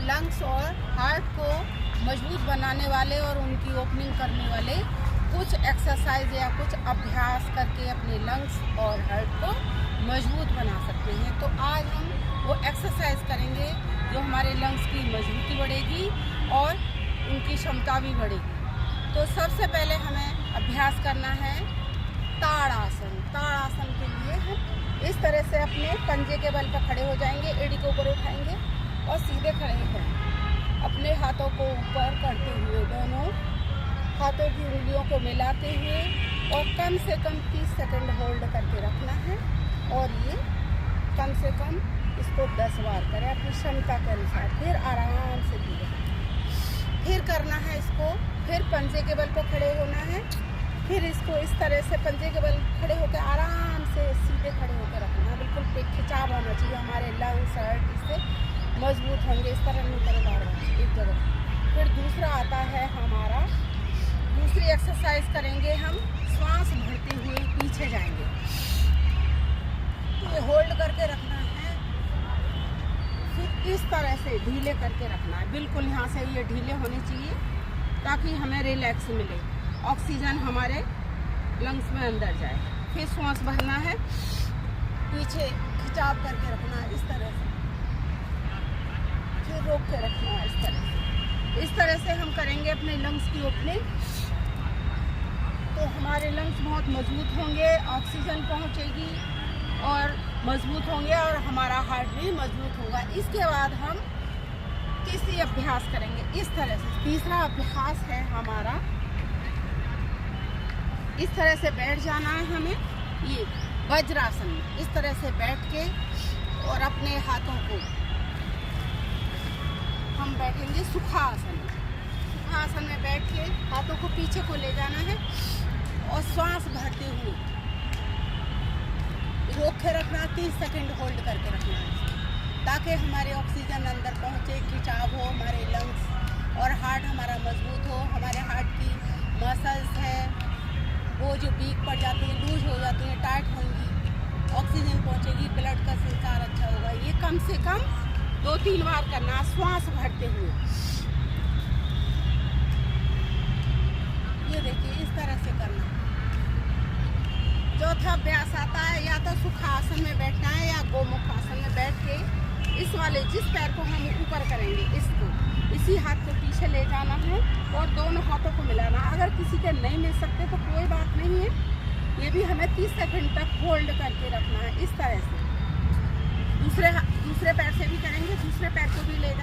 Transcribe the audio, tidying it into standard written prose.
Lungs और heart को मजबूत बनाने वाले और उनकी ओपनिंग करने वाले कुछ एक्सरसाइज या कुछ अभ्यास करके अपने लंग्स और हार्ट को मजबूत बना सकते हैं। तो आज हम वो एक्सरसाइज करेंगे जो हमारे लंग्स की मजबूती बढ़ेगी और उनकी क्षमता भी बढ़ेगी। तो सबसे पहले हमें अभ्यास करना है ताड़ासन। ताड़ासन के लिए हम इस तरह से अपने पंजे के बल पर खड़े हो जाएंगे, एड़ी को ऊपर उठाएंगे और सीधे खड़े हैं। अपने हाथों को ऊपर करते हुए दोनों हाथों की उंगलियों को मिलाते हुए और कम से कम 30 सेकंड होल्ड करके रखना है। और ये कम से कम इसको 10 बार करें अपनी क्षमता के अनुसार। फिर आराम से धीरे फिर करना है इसको। फिर पंजे के बल पर खड़े होना है। फिर इसको इस तरह से पंजे के बल खड़े होकर आराम से सीधे खड़े होकर रखना है। बिल्कुल पेट खिंचाव होना चाहिए, हमारे लंग्स हार्ट इससे मजबूत होंगे। इस तरह नहीं करें बार बार एक जगह। फिर दूसरा आता है हमारा, दूसरी एक्सरसाइज करेंगे हम, श्वास भरते हुए पीछे जाएंगे। ये होल्ड करके रखना है। फिर इस तरह से ढीले करके रखना है। बिल्कुल यहाँ से ये ढीले होने चाहिए ताकि हमें रिलैक्स मिले, ऑक्सीजन हमारे लंग्स में अंदर जाए। फिर श्वास भरना है, पीछे खिंचाव करके रखना है इस तरह से। फिर रोक के रखना है इस तरह से। इस तरह से हम करेंगे अपने लंग्स की ओपनिंग। तो हमारे लंग्स बहुत मजबूत होंगे, ऑक्सीजन पहुंचेगी और मजबूत होंगे और हमारा हार्ट भी मजबूत होगा। इसके बाद हम तीसरी अभ्यास करेंगे इस तरह से। तीसरा अभ्यास है हमारा, इस तरह से बैठ जाना है हमें, ये वज्रासन में इस तरह से बैठ के और अपने हाथों को हम बैठेंगे सुखासन में। सुखासन में बैठ के हाथों को पीछे को ले जाना है और श्वास भरते हुए रोक के रखना, 30 सेकंड होल्ड करके रखना है ताकि हमारे ऑक्सीजन अंदर पहुंचे, खिंचाव हो, हमारे लंग्स और हार्ट हमारा मजबूत हो। हमारे हार्ट की मसल्स है वो जो वीक पड़ जाती है, लूज हो जाती है, टाइट होंगी, ऑक्सीजन पहुंचेगी, ब्लड का संचार अच्छा होगा। ये कम से कम 2-3 बार करना, श्वास भरते हुए। ये देखिए इस तरह से करना। चौथा अभ्यास आता है या तो सुखासन में बैठना है या गोमुख आसन में बैठ के इस वाले जिस पैर को हम ऊपर करेंगे इसको, इसी हाथ को पीछे ले जाना है और दोनों हाथों को मिलाना। अगर किसी के नहीं मिल सकते तो कोई बात नहीं है, ये भी हमें 30 सेकंड तक होल्ड करके रखना है इस तरह से। दूसरे पैर से भी करेंगे, दूसरे पैर को भी ले